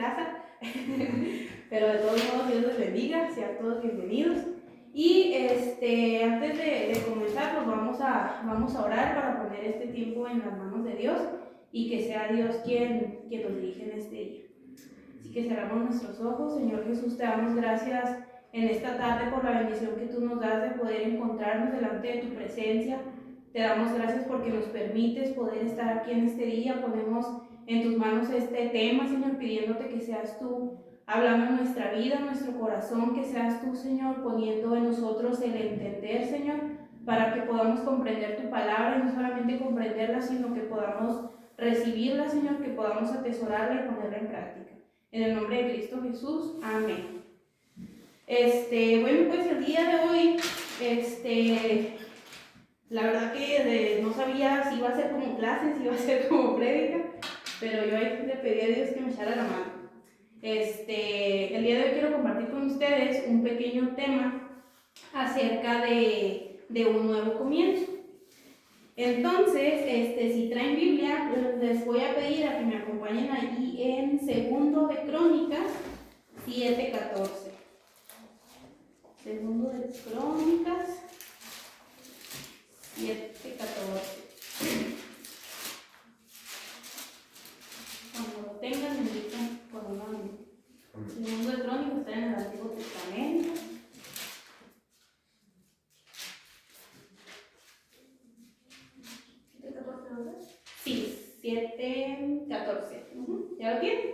casa, pero de todos modos Dios les bendiga, sean todos bienvenidos. Y antes de comenzar, pues vamos a orar para poner este tiempo en las manos de Dios y que sea Dios quien nos dirige en este día. Así que cerramos nuestros ojos. Señor Jesús, te damos gracias en esta tarde por la bendición que tú nos das de poder encontrarnos delante de tu presencia. Te damos gracias porque nos permites poder estar aquí en este día. Ponemos en tus manos este tema, Señor, pidiéndote que seas tú hablando en nuestra vida, en nuestro corazón, que seas tú, Señor, poniendo en nosotros el entender, Señor, para que podamos comprender tu palabra y no solamente comprenderla, sino que podamos recibirla, Señor, que podamos atesorarla y ponerla en práctica. En el nombre de Cristo Jesús, amén. Bueno, pues el día de hoy, la verdad que no sabía si iba a ser como clase, si iba a ser como prédica, pero yo ahí le pedí a Dios que me echara la mano. El día de hoy quiero compartir con ustedes un pequeño tema acerca de un nuevo comienzo. Entonces, si traen Biblia, les voy a pedir a que me acompañen allí en 2 de Crónicas 7:14. 2 de Crónicas 7:14. Cuando lo tengan, me indican con una mano. 2 de Crónicas está en el Antiguo Testamento. Sí, 7:14. ¿Ya lo tienen?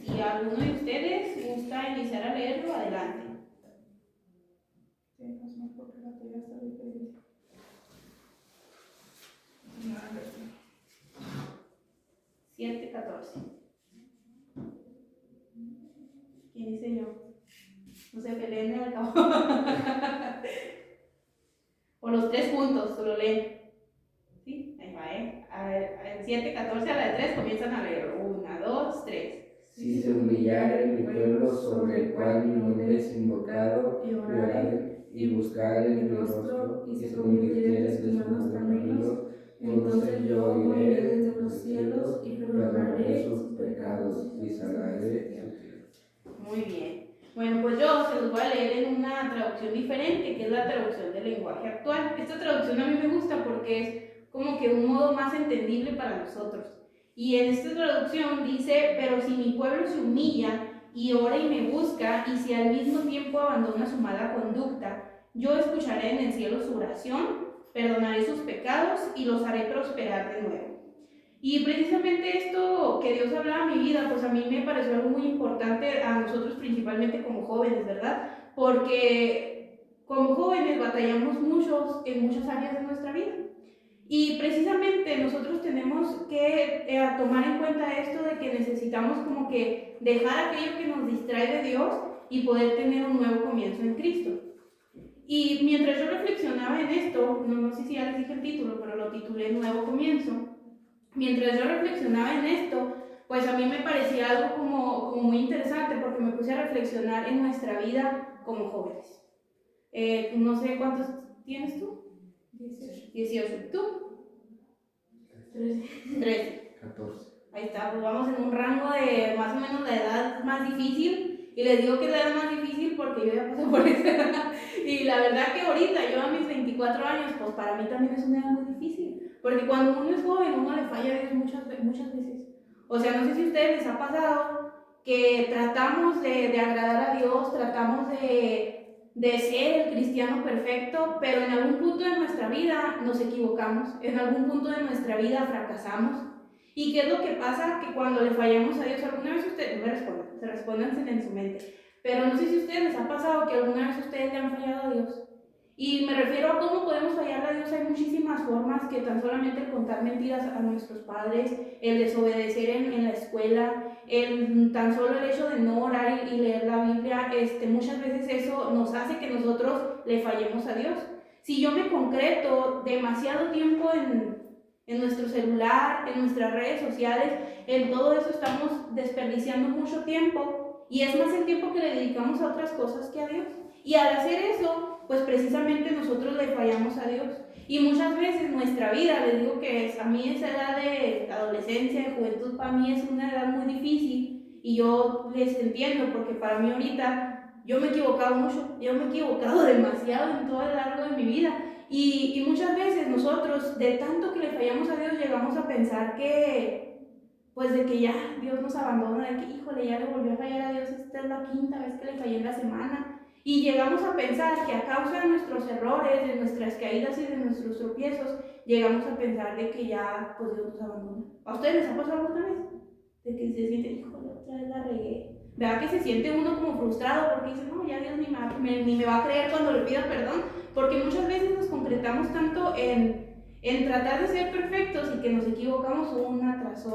Si alguno de ustedes gusta iniciar a leerlo, adelante. 7:14. ¿Quién dice yo? No se peleen al cabo. O los tres juntos, lo leen. ¿Sí? Ahí va, A ver, en 7:14 a la de 3 comienzan a leer. 1, 2, 3. Si se humillare mi pueblo sobre el cual mi nombre es invocado, y orare, y buscare mi rostro, y se convirtiere de sus malos caminos, entonces yo oiré desde los cielos, y perdonaré sus pecados, y sanaré su tierra. Muy bien. Bueno, pues yo se los voy a leer en una traducción diferente, que es la traducción del lenguaje actual. Esta traducción a mí me gusta porque es como que un modo más entendible para nosotros. Y en esta traducción dice: pero si mi pueblo se humilla y ora y me busca, y si al mismo tiempo abandona su mala conducta, yo escucharé en el cielo su oración, perdonaré sus pecados y los haré prosperar de nuevo. Y precisamente esto que Dios hablaba a mi vida, pues a mí me pareció algo muy importante a nosotros principalmente como jóvenes, ¿verdad? Porque como jóvenes batallamos en muchas áreas de nuestra vida. Y precisamente nosotros tenemos que tomar en cuenta esto de que necesitamos como que dejar aquello que nos distrae de Dios y poder tener un nuevo comienzo en Cristo. Y mientras yo reflexionaba en esto, no sé si ya les dije el título, pero lo titulé Nuevo Comienzo. Mientras yo reflexionaba en esto, pues a mí me parecía algo como muy interesante, porque me puse a reflexionar en nuestra vida como jóvenes. No sé cuántos tienes tú. 18. ¿Tú? 13. 14. Ahí está, pues vamos en un rango de más o menos la edad más difícil. Y les digo que es la edad más difícil porque yo ya pasé por esa edad. Y la verdad que ahorita, yo a mis 24 años, pues para mí también es una edad muy difícil. Porque cuando uno es joven, uno le falla a Dios muchas veces. O sea, no sé si a ustedes les ha pasado que tratamos de agradar a Dios, tratamos de ser el cristiano perfecto, pero en algún punto de nuestra vida nos equivocamos, en algún punto de nuestra vida fracasamos. ¿Y qué es lo que pasa? Que cuando le fallamos a Dios, alguna vez ustedes, no me respondan, se respondan en su mente, pero no sé si a ustedes les ha pasado que alguna vez ustedes le han fallado a Dios. Y me refiero a cómo podemos fallarle a Dios. Hay muchísimas formas, que tan solamente el contar mentiras a nuestros padres, el desobedecer en la escuela, tan solo el hecho de no orar y leer la Biblia, muchas veces eso nos hace que nosotros le fallemos a Dios. Si yo me concreto demasiado tiempo en nuestro celular, en nuestras redes sociales, en todo eso estamos desperdiciando mucho tiempo, y es más el tiempo que le dedicamos a otras cosas que a Dios. Y al hacer eso, pues precisamente nosotros le fallamos a Dios. Y muchas veces nuestra vida, les digo que a mí esa edad de adolescencia, de juventud, para mí es una edad muy difícil y yo les entiendo porque para mí ahorita yo me he equivocado mucho, yo me he equivocado demasiado en todo el largo de mi vida y muchas veces nosotros de tanto que le fallamos a Dios llegamos a pensar que pues de que ya Dios nos abandona, de que híjole ya le volvió a fallar a Dios, esta es la quinta vez que le fallé en la semana. Y llegamos a pensar que a causa de nuestros errores, de nuestras caídas y de nuestros tropiezos, llegamos a pensar de que ya pues Dios nos abandona. ¿A ustedes les ha pasado alguna vez? De que se siente, híjole, otra vez la regué. ¿Verdad que se siente uno como frustrado porque dice, no, ya Dios ni me va a creer cuando le pida perdón? Porque muchas veces nos concretamos tanto en tratar de ser perfectos y que nos equivocamos una tras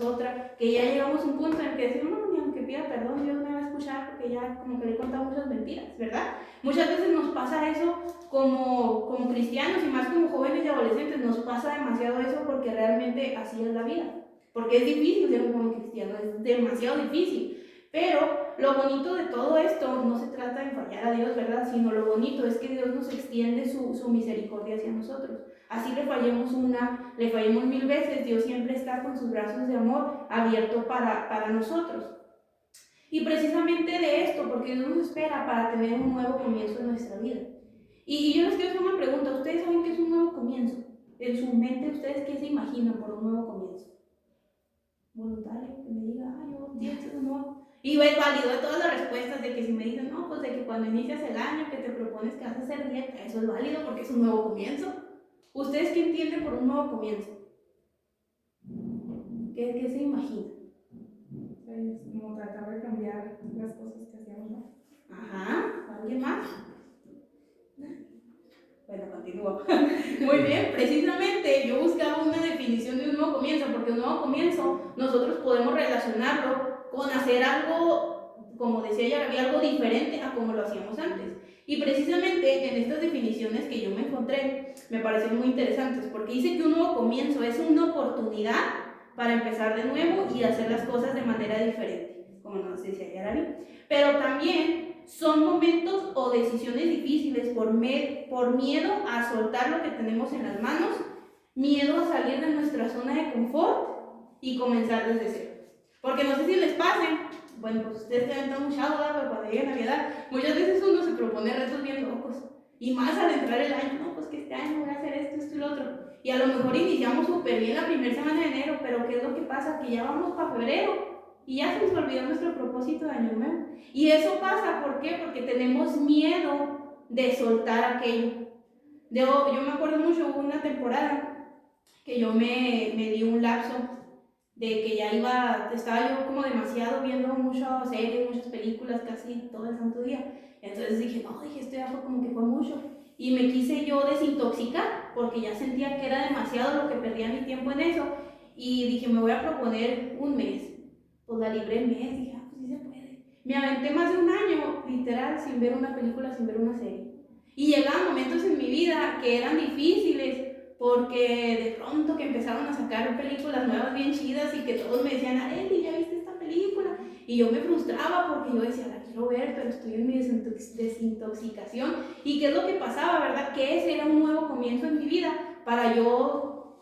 otra, que ya llegamos a un punto en el que decimos, no, ni aunque pida perdón, Dios me va a escuchar porque ya como que le he contado muchas mentiras, ¿verdad? Muchas veces nos pasa eso como cristianos y más como jóvenes y adolescentes, nos pasa demasiado eso porque realmente así es la vida, porque es difícil ser un joven cristiano, es demasiado difícil. Pero lo bonito de todo esto no se trata de fallar a Dios, ¿verdad? Sino lo bonito es que Dios nos extiende su misericordia hacia nosotros. Así le fallemos una, le fallemos 1000 veces, Dios siempre está con sus brazos de amor abierto para nosotros. Y precisamente de esto, porque Dios nos espera para tener un nuevo comienzo en nuestra vida. Y yo les quiero hacer una pregunta, ¿ustedes saben qué es un nuevo comienzo? En su mente, ¿ustedes qué se imaginan por un nuevo comienzo? Voluntario, que me diga, yo pienso un nuevo. Y es válido de todas las respuestas de que si me dicen, no, pues de que cuando inicias el año que te propones que vas a hacer dieta, eso es válido porque es un nuevo comienzo. ¿Ustedes qué entienden por un nuevo comienzo? ¿Qué se imaginan? Es como tratar de cambiar las cosas que hacíamos mal. Ajá, ¿alguien más? Bueno, continúo. Muy bien, precisamente yo buscaba una definición de un nuevo comienzo, porque un nuevo comienzo nosotros podemos relacionarlo con hacer algo, como decía ya, había algo diferente a como lo hacíamos antes. Y precisamente en estas definiciones que yo me encontré, me parecieron muy interesantes, porque dice que un nuevo comienzo es una oportunidad para empezar de nuevo y hacer las cosas de manera diferente, como nos decía Yaraví. Pero también son momentos o decisiones difíciles por miedo a soltar lo que tenemos en las manos, miedo a salir de nuestra zona de confort y comenzar desde cero. Porque no sé si les pase, bueno, pues ustedes están mucha duda, pero cuando llegue Navidad, muchas veces uno se propone retos bien locos. Y más al entrar el año, no, pues que este año voy a hacer esto y lo otro. Y a lo mejor iniciamos súper bien la primera semana de enero, pero ¿qué es lo que pasa? Que ya vamos para febrero y ya se nos olvidó nuestro propósito de año nuevo. Y eso pasa, ¿por qué? Porque tenemos miedo de soltar aquello. Yo me acuerdo mucho, hubo una temporada que yo me di un lapso de que ya estaba yo como demasiado viendo muchas series, muchas películas, casi todo el santo día. Entonces dije, esto ya fue como que fue mucho. Y me quise yo desintoxicar, porque ya sentía que era demasiado lo que perdía mi tiempo en eso. Y dije, me voy a proponer un mes. Pues la libré el mes, dije, pues sí se puede. Me aventé más de un año, literal, sin ver una película, sin ver una serie. Y llegaban momentos en mi vida que eran difíciles, porque de pronto que empezaron a sacar películas nuevas bien chidas y que todos me decían, Arely, ¿ya viste esta película? Y yo me frustraba porque yo decía, la quiero ver, pero estoy en mi desintoxicación. ¿Y qué es lo que pasaba, verdad? Que ese era un nuevo comienzo en mi vida para yo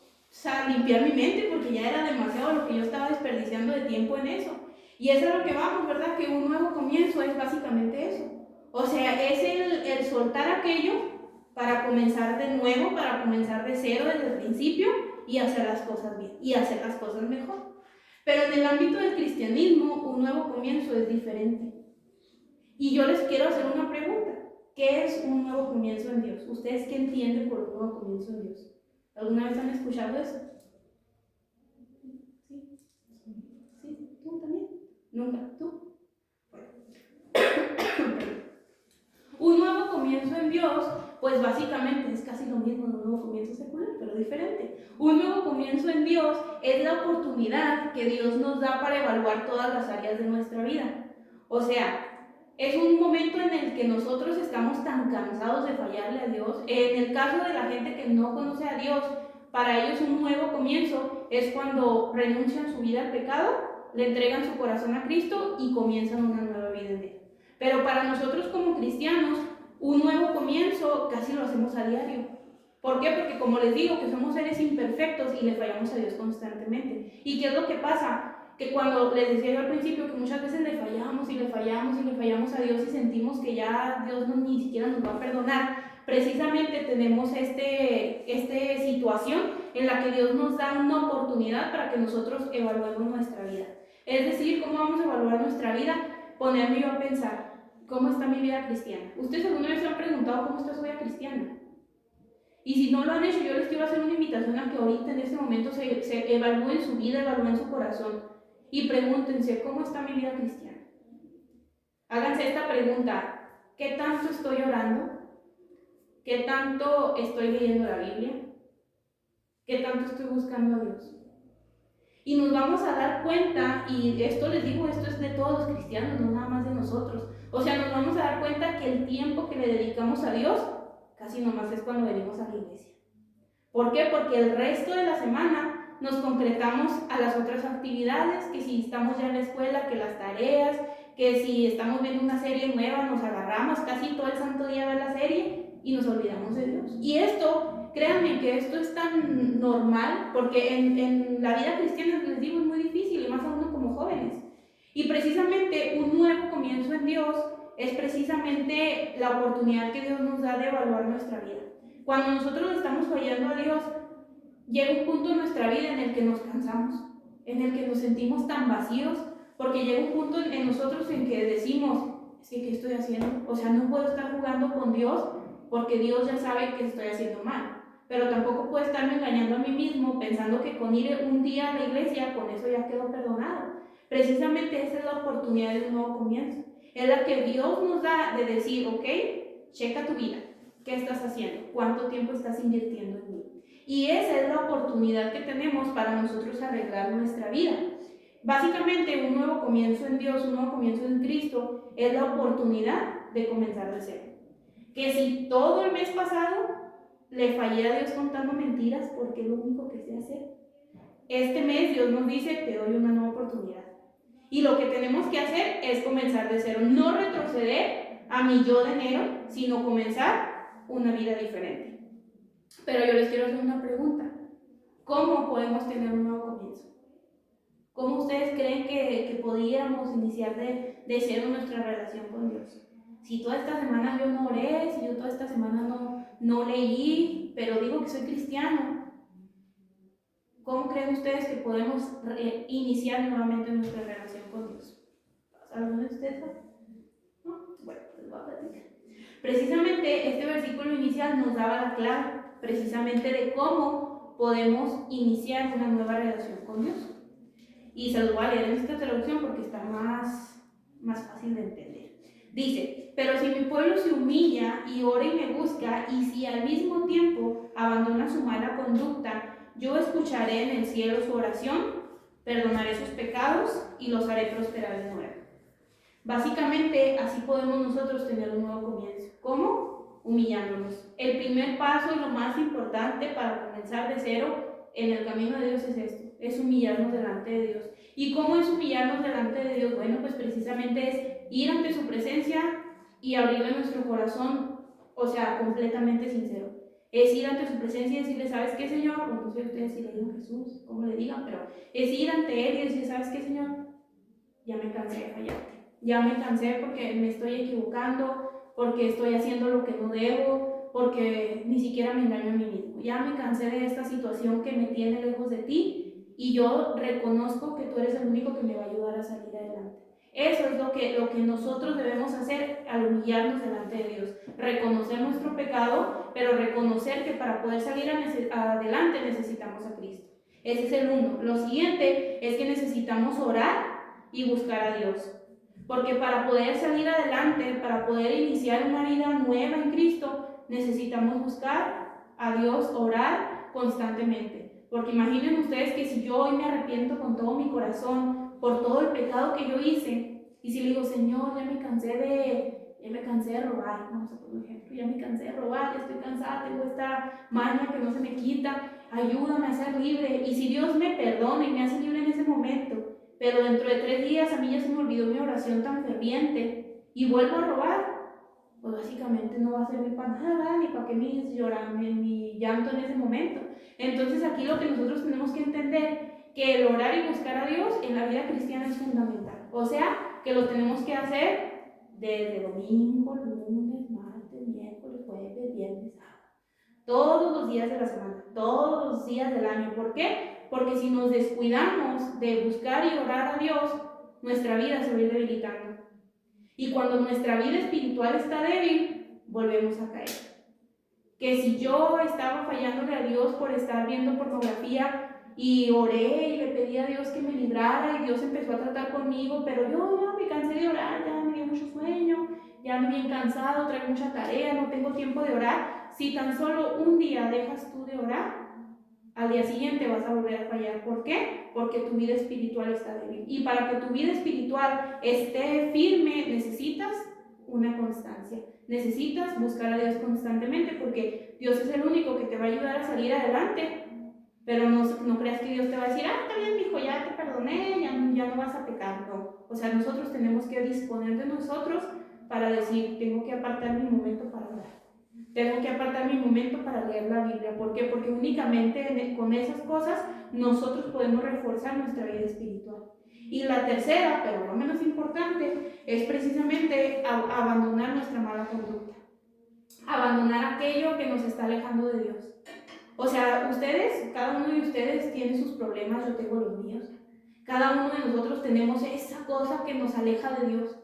limpiar mi mente, porque ya era demasiado lo que yo estaba desperdiciando de tiempo en eso. Y eso es lo que vamos, ¿verdad? Que un nuevo comienzo es básicamente eso. O sea, es el soltar aquello para comenzar de nuevo, para comenzar de cero desde el principio y hacer las cosas bien y hacer las cosas mejor. Pero en el ámbito del cristianismo, un nuevo comienzo es diferente. Y yo les quiero hacer una pregunta. ¿Qué es un nuevo comienzo en Dios? ¿Ustedes qué entienden por un nuevo comienzo en Dios? ¿Alguna vez han escuchado eso? ¿Sí? ¿Sí? ¿Tú también? ¿Nunca? ¿Tú? Un nuevo comienzo en Dios, pues básicamente es casi lo mismo de un nuevo comienzo secular, pero diferente. Un nuevo comienzo en Dios es la oportunidad que Dios nos da para evaluar todas las áreas de nuestra vida. O sea, es un momento en el que nosotros estamos tan cansados de fallarle a Dios. En el caso de la gente que no conoce a Dios, para ellos un nuevo comienzo es cuando renuncian su vida al pecado, le entregan su corazón a Cristo y comienzan una nueva vida en Él. Pero para nosotros como cristianos, un nuevo comienzo casi lo hacemos a diario. ¿Por qué? Porque como les digo, que somos seres imperfectos y le fallamos a Dios constantemente. ¿Y qué es lo que pasa? Que cuando les decía yo al principio que muchas veces le fallamos y le fallamos y le fallamos a Dios y sentimos que ya Dios ni siquiera nos va a perdonar, precisamente tenemos esta situación en la que Dios nos da una oportunidad para que nosotros evaluemos nuestra vida. Es decir, ¿cómo vamos a evaluar nuestra vida? Ponerme yo a pensar, ¿cómo está mi vida cristiana? ¿Ustedes alguna vez se han preguntado cómo está su vida cristiana? Y si no lo han hecho, yo les quiero hacer una invitación a que ahorita en este momento se evalúen su vida, evalúen su corazón y pregúntense, ¿cómo está mi vida cristiana? Háganse esta pregunta, ¿qué tanto estoy orando? ¿Qué tanto estoy leyendo la Biblia? ¿Qué tanto estoy buscando a Dios? Y nos vamos a dar cuenta, y esto les digo, esto es de todos los cristianos, no nada más de nosotros. O sea, nos vamos a dar cuenta que el tiempo que le dedicamos a Dios casi nomás es cuando venimos a la iglesia. ¿Por qué? Porque el resto de la semana nos concretamos a las otras actividades, que si estamos ya en la escuela, que las tareas, que si estamos viendo una serie nueva, nos agarramos casi todo el santo día a ver la serie y nos olvidamos de Dios. Y esto, créanme que esto es tan normal, porque en la vida cristiana, les digo, es muy difícil, y más a uno como jóvenes. Y precisamente un nuevo comienzo en Dios es precisamente la oportunidad que Dios nos da de evaluar nuestra vida. Cuando nosotros estamos fallando a Dios, llega un punto en nuestra vida en el que nos cansamos, en el que nos sentimos tan vacíos, porque llega un punto en nosotros en que decimos, es que ¿qué estoy haciendo? O sea, no puedo estar jugando con Dios porque Dios ya sabe que estoy haciendo mal, pero tampoco puedo estarme engañando a mí mismo pensando que con ir un día a la iglesia, con eso ya quedo perdonado. Precisamente esa es la oportunidad de un nuevo comienzo. Es la que Dios nos da de decir, ok, checa tu vida, ¿qué estás haciendo? ¿Cuánto tiempo estás invirtiendo en mí? Y esa es la oportunidad que tenemos para nosotros arreglar nuestra vida. Básicamente, un nuevo comienzo en Dios, un nuevo comienzo en Cristo, es la oportunidad de comenzar de cero. Que si todo el mes pasado le fallé a Dios contando mentiras, porque es lo único que sé hacer, este mes Dios nos dice, te doy una nueva oportunidad. Y lo que tenemos que hacer es comenzar de cero, no retroceder a mi yo de enero, sino comenzar una vida diferente. Pero yo les quiero hacer una pregunta. ¿Cómo podemos tener un nuevo comienzo? ¿Cómo ustedes creen que podríamos iniciar de cero nuestra relación con Dios? Si toda esta semana yo no oré, si yo toda esta semana no leí, pero digo que soy cristiano, ¿cómo creen ustedes que podemos iniciar nuevamente nuestra relación con Dios? ¿Alguno de ustedes sabe? ¿No? Bueno, les voy a platicar. Precisamente este versículo inicial nos daba la clave precisamente de cómo podemos iniciar una nueva relación con Dios. Y se los voy a leer en esta traducción porque está más fácil de entender. Dice, pero si mi pueblo se humilla y ora y me busca, y si al mismo tiempo abandona su mala conducta, yo escucharé en el cielo su oración, perdonaré sus pecados y los haré prosperar de nuevo. Básicamente, así podemos nosotros tener un nuevo comienzo. ¿Cómo? Humillándonos. El primer paso y lo más importante para comenzar de cero en el camino de Dios es esto, es humillarnos delante de Dios. ¿Y cómo es humillarnos delante de Dios? Bueno, pues precisamente es ir ante su presencia y abrirle nuestro corazón, o sea, completamente sincero. Es ir ante su presencia y decirle, ¿sabes qué, Señor? O no sé ustedes si le digan Jesús, como le digan, pero es ir ante Él y decir, ¿sabes qué, Señor? Ya me cansé de fallarte. Ya me cansé porque me estoy equivocando, porque estoy haciendo lo que no debo, porque ni siquiera me engaño a mí mismo. Ya me cansé de esta situación que me tiene lejos de ti y yo reconozco que tú eres el único que me va a ayudar a salir adelante. Eso es lo que nosotros debemos hacer al humillarnos delante de Dios. Reconocer nuestro pecado, pero reconocer que para poder salir adelante necesitamos a Cristo. Ese es el uno. Lo siguiente es que necesitamos orar y buscar a Dios. Porque para poder salir adelante, para poder iniciar una vida nueva en Cristo, necesitamos buscar a Dios, orar constantemente. Porque imaginen ustedes que si yo hoy me arrepiento con todo mi corazón por todo el pecado que yo hice, y si le digo, Señor, ya me cansé de robar, vamos a poner un ejemplo, ya me cansé de robar, ya estoy cansada, tengo esta maña que no se me quita, ayúdame a ser libre. Y si Dios me perdona y me hace libre en ese momento, pero dentro de 3 días a mí ya se me olvidó mi oración tan ferviente y vuelvo a robar, pues básicamente no va a servir para nada, ni para que mi llanto en ese momento. Entonces aquí lo que nosotros tenemos que entender, que el orar y buscar a Dios en la vida cristiana es fundamental. O sea, que lo tenemos que hacer desde domingo, lunes, martes, miércoles, jueves, viernes, sábado. Todos los días de la semana, todos los días del año. ¿Por qué? Porque si nos descuidamos de buscar y orar a Dios, nuestra vida se va a ir debilitando. Y cuando nuestra vida espiritual está débil, volvemos a caer. Que si yo estaba fallándole a Dios por estar viendo pornografía y oré y le pedí a Dios que me librara y Dios empezó a tratar conmigo, pero yo ya me cansé de orar, ya me dio mucho sueño, ya ando bien cansado, traigo mucha tarea, no tengo tiempo de orar. Si tan solo un día dejas tú de orar, al día siguiente vas a volver a fallar. ¿Por qué? Porque tu vida espiritual está débil. Y para que tu vida espiritual esté firme, necesitas una constancia. Necesitas buscar a Dios constantemente, porque Dios es el único que te va a ayudar a salir adelante. Pero no creas que Dios te va a decir, está bien, mijo, ya te perdoné, ya no vas a pecar. No. O sea, nosotros tenemos que disponer de nosotros para decir, tengo que apartar mi momento para orar. Tengo que apartar mi momento para leer la Biblia. ¿Por qué? Porque únicamente con esas cosas nosotros podemos reforzar nuestra vida espiritual. Y la tercera, pero no menos importante, es precisamente abandonar nuestra mala conducta. Abandonar aquello que nos está alejando de Dios. O sea, ustedes, cada uno de ustedes tiene sus problemas, yo tengo los míos. Cada uno de nosotros tenemos esa cosa que nos aleja de Dios.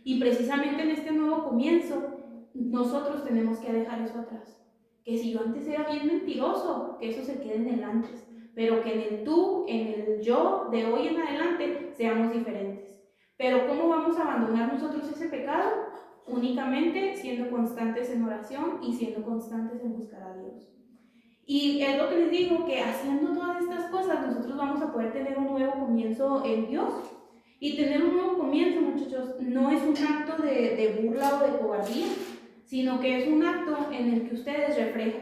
Y precisamente en este nuevo comienzo, nosotros tenemos que dejar eso atrás. Que si yo antes era bien mentiroso, que eso se quede en el antes. Pero que en el tú, en el yo de hoy en adelante, seamos diferentes. Pero ¿cómo vamos a abandonar nosotros ese pecado? Únicamente siendo constantes en oración y siendo constantes en buscar a Dios. Y es lo que les digo, que haciendo todas estas cosas nosotros vamos a poder tener un nuevo comienzo en Dios. Y tener un nuevo comienzo, muchachos, no es un acto de burla o de cobardía, sino que es un acto en el que ustedes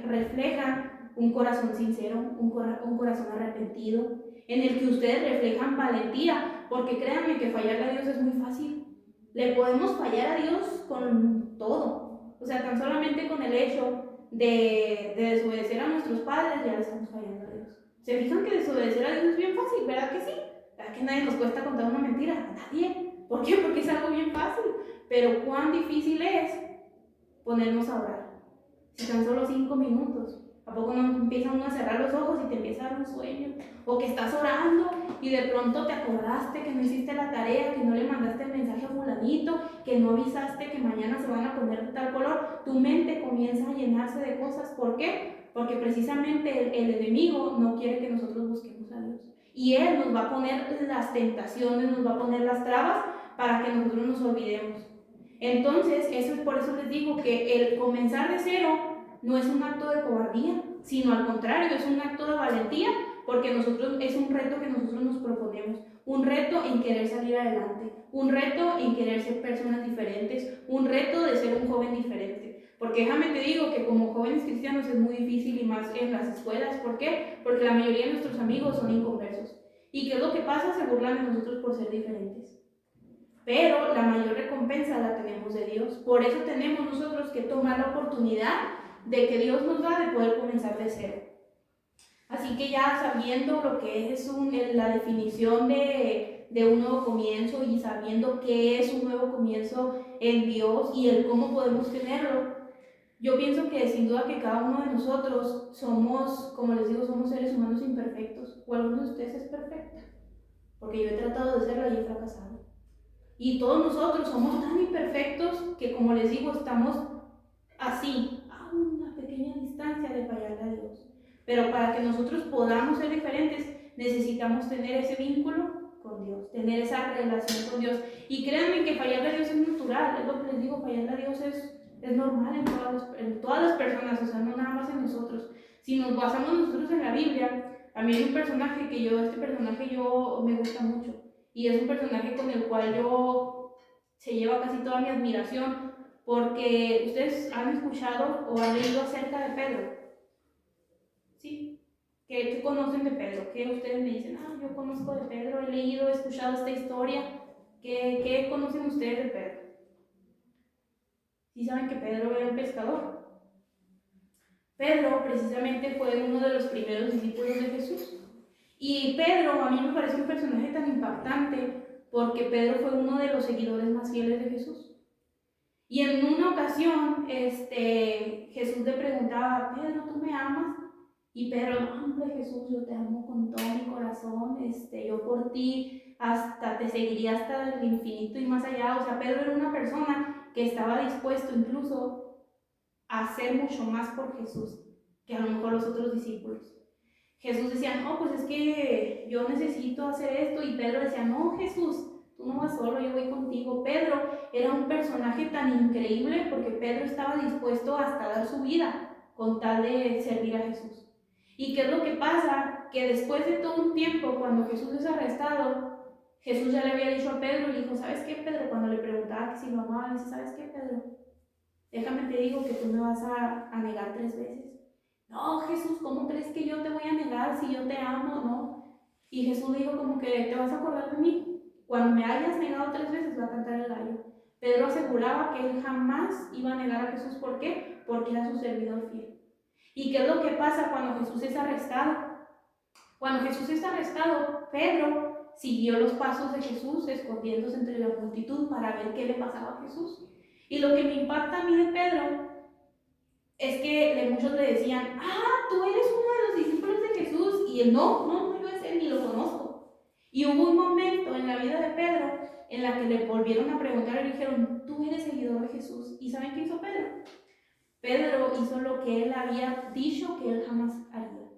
reflejan un corazón sincero, un corazón arrepentido, en el que ustedes reflejan valentía, porque créanme que fallarle a Dios es muy fácil. Le podemos fallar a Dios con todo. O sea, tan solamente con el hecho de desobedecer a nuestros padres, ya le estamos fallando a Dios. ¿Se fijan que desobedecer a Dios es bien fácil? ¿Verdad que sí? ¿Verdad que nadie nos cuesta contar una mentira? A nadie. ¿Por qué? Porque es algo bien fácil. Pero cuán difícil es ponernos a orar. Si tan solo 5 minutos. ¿A poco no empieza uno a cerrar los ojos y te empieza a dar un sueño? O que estás orando y de pronto te acordaste que no hiciste la tarea, que no le mandaste el mensaje a fulanito, que no avisaste que mañana se van a poner de tal color. Tu mente comienza a llenarse de cosas. ¿Por qué? Porque precisamente el enemigo no quiere que nosotros busquemos a Dios. Y él nos va a poner las tentaciones, nos va a poner las trabas para que nosotros nos olvidemos. Entonces, por eso les digo que el comenzar de cero no es un acto de cobardía, sino al contrario, es un acto de valentía, porque es un reto que nosotros nos proponemos, un reto en querer salir adelante, un reto en querer ser personas diferentes, un reto de ser un joven diferente. Porque déjame te digo que como jóvenes cristianos es muy difícil, y más en las escuelas. ¿Por qué? Porque la mayoría de nuestros amigos son inconversos. ¿Y qué es lo que pasa? Se burlan de nosotros por ser diferentes. Pero la mayor recompensa la tenemos de Dios. Por eso tenemos nosotros que tomar la oportunidad de que Dios nos da de poder comenzar de cero. Así que ya sabiendo lo que es la definición de un nuevo comienzo y sabiendo qué es un nuevo comienzo en Dios y el cómo podemos tenerlo, yo pienso que sin duda que cada uno de nosotros somos, como les digo, somos seres humanos imperfectos. ¿O alguno de ustedes es perfecto? Porque yo he tratado de serlo y he fracasado. Y todos nosotros somos tan imperfectos que, como les digo, estamos así, a una pequeña distancia de fallarle a Dios. Pero para que nosotros podamos ser diferentes, necesitamos tener ese vínculo con Dios, tener esa relación con Dios. Y créanme que fallarle a Dios es natural, es lo que les digo, fallarle a Dios es normal en todas las personas, o sea, no nada más en nosotros. Si nos basamos nosotros en la Biblia, a mí hay un personaje este personaje me gusta mucho. Y es un personaje con el cual se lleva casi toda mi admiración, porque ustedes han escuchado o han leído acerca de Pedro. ¿Sí? ¿Qué conocen de Pedro? ¿Qué ustedes me dicen? Yo conozco de Pedro, he leído, he escuchado esta historia. ¿Qué conocen ustedes de Pedro? Sí saben que Pedro era un pescador. Pedro precisamente fue uno de los primeros discípulos de Jesús. Y Pedro a mí me parece un personaje tan impactante porque Pedro fue uno de los seguidores más fieles de Jesús. Y en una ocasión Jesús le preguntaba: Pedro, ¿tú me amas? Y Pedro: no, hombre, Jesús, yo te amo con todo mi corazón, yo por ti hasta te seguiría hasta el infinito y más allá. O sea, Pedro era una persona que estaba dispuesto incluso a hacer mucho más por Jesús que a lo mejor los otros discípulos. Jesús decía: no, pues es que yo necesito hacer esto, y Pedro decía: no, Jesús, tú no vas solo, yo voy contigo. Pedro era un personaje tan increíble porque Pedro estaba dispuesto hasta dar su vida con tal de servir a Jesús. ¿Y qué es lo que pasa? Que después de todo un tiempo, cuando Jesús es arrestado, Jesús ya le había dicho a Pedro, le dijo: ¿sabes qué, Pedro? Cuando le preguntaba que si lo amaba, le dice: ¿sabes qué, Pedro? Déjame te digo que tú me vas a negar 3 veces. No, Jesús, ¿cómo crees que yo te voy a negar si yo te amo? No. Y Jesús le dijo como que: ¿te vas a acordar de mí? Cuando me hayas negado 3 veces va a cantar el gallo. Pedro aseguraba que él jamás iba a negar a Jesús. ¿Por qué? Porque era su servidor fiel. ¿Y qué es lo que pasa cuando Jesús es arrestado? Cuando Jesús es arrestado, Pedro siguió los pasos de Jesús, escondiéndose entre la multitud para ver qué le pasaba a Jesús. Y lo que me impacta a mí de Pedro es que muchos le decían: tú eres uno de los discípulos de Jesús. Y él: no yo ese ni lo conozco. Y hubo un momento en la vida de Pedro en la que le volvieron a preguntar y le dijeron: tú eres seguidor de Jesús. ¿Y saben qué hizo Pedro? Pedro hizo lo que él había dicho que él jamás haría.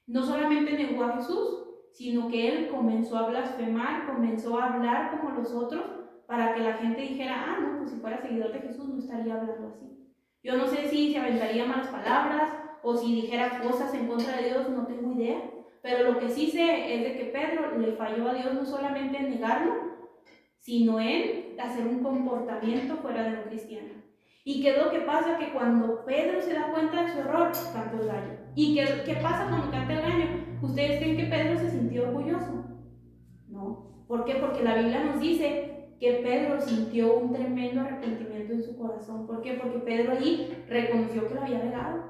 No solamente negó a Jesús, sino que él comenzó a blasfemar, comenzó a hablar como los otros, para que la gente dijera: no, pues si fuera seguidor de Jesús no estaría hablando así. Yo no sé si se aventaría malas palabras o si dijera cosas en contra de Dios, no tengo idea. Pero lo que sí sé es de que Pedro le falló a Dios no solamente en negarlo, sino en hacer un comportamiento fuera de lo cristiano. ¿Y qué es lo que pasa? Que cuando Pedro se da cuenta de su error, canta el gallo. ¿Y qué pasa cuando canta el gallo? ¿Ustedes creen que Pedro se sintió orgulloso? No. ¿Por qué? Porque la Biblia nos dice que Pedro sintió un tremendo arrepentimiento en su corazón. ¿Por qué? Porque Pedro allí reconoció que lo había regado.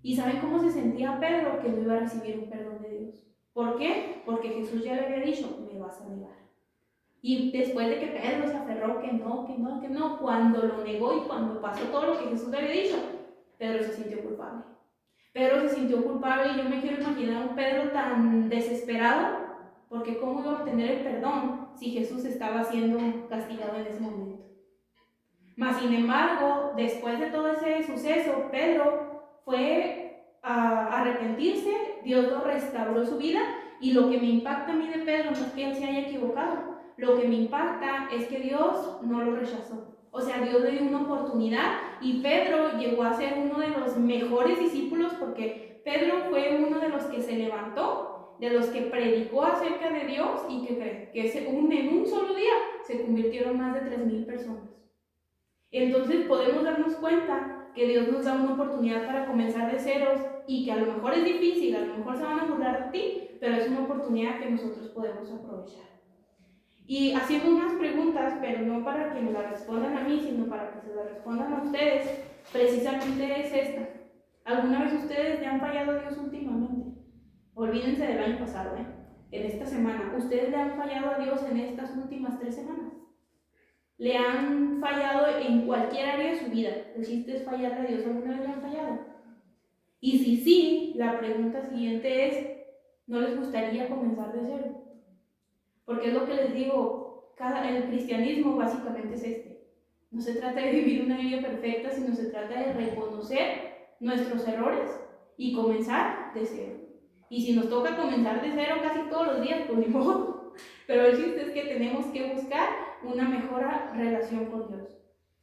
¿Y saben cómo se sentía Pedro? Que no iba a recibir un perdón de Dios. ¿Por qué? Porque Jesús ya le había dicho: me vas a negar. Y después de que Pedro se aferró que no, cuando lo negó y cuando pasó todo lo que Jesús le había dicho, Pedro se sintió culpable. Pedro se sintió culpable, y yo me quiero imaginar un Pedro tan desesperado, porque ¿cómo iba a obtener el perdón si Jesús estaba siendo castigado en ese momento? Mas sin embargo, después de todo ese suceso, Pedro fue a arrepentirse, Dios lo restauró su vida, y lo que me impacta a mí de Pedro no es que él se haya equivocado. Lo que me impacta es que Dios no lo rechazó. O sea, Dios le dio una oportunidad, y Pedro llegó a ser uno de los mejores discípulos, porque Pedro fue uno de los que se levantó, de los que predicó acerca de Dios, y que en un solo día se convirtieron más de 3,000 personas. Entonces podemos darnos cuenta que Dios nos da una oportunidad para comenzar de ceros, y que a lo mejor es difícil, a lo mejor se van a burlar de ti, pero es una oportunidad que nosotros podemos aprovechar. Y haciendo unas preguntas, pero no para que me las respondan a mí, sino para que se las respondan a ustedes, precisamente es esta: ¿alguna vez ustedes le han fallado a Dios últimamente? Olvídense del año pasado, en esta semana. ¿Ustedes le han fallado a Dios en estas últimas 3 semanas? ¿Le han fallado en cualquier área de su vida? El chiste es fallarle a Dios. ¿Alguna vez le han fallado? Y si sí, la pregunta siguiente es: ¿no les gustaría comenzar de cero? Porque es lo que les digo, el cristianismo básicamente es no se trata de vivir una vida perfecta, sino se trata de reconocer nuestros errores y comenzar de cero. Y si nos toca comenzar de cero casi todos los días, pues ni modo. Pero el chiste es que tenemos que buscar una mejor relación con Dios.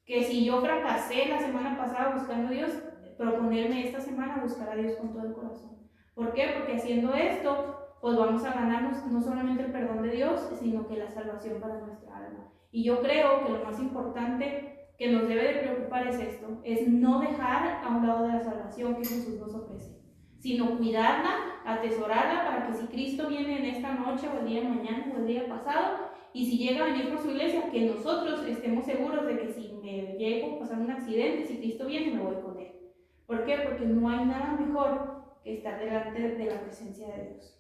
Que si yo fracasé la semana pasada buscando a Dios, proponerme esta semana buscar a Dios con todo el corazón. ¿Por qué? Porque haciendo esto, pues vamos a ganarnos no solamente el perdón de Dios, sino que la salvación para nuestra alma. Y yo creo que lo más importante que nos debe de preocupar es esto: es no dejar a un lado de la salvación que Jesús nos ofrece, sino cuidarla, atesorarla, para que si Cristo viene en esta noche o el día de mañana o el día pasado, y si llega a venir por su iglesia, que nosotros estemos seguros de que si llego, pasa un accidente, si Cristo viene me voy con Él. ¿Por qué? Porque no hay nada mejor que estar delante de la presencia de Dios.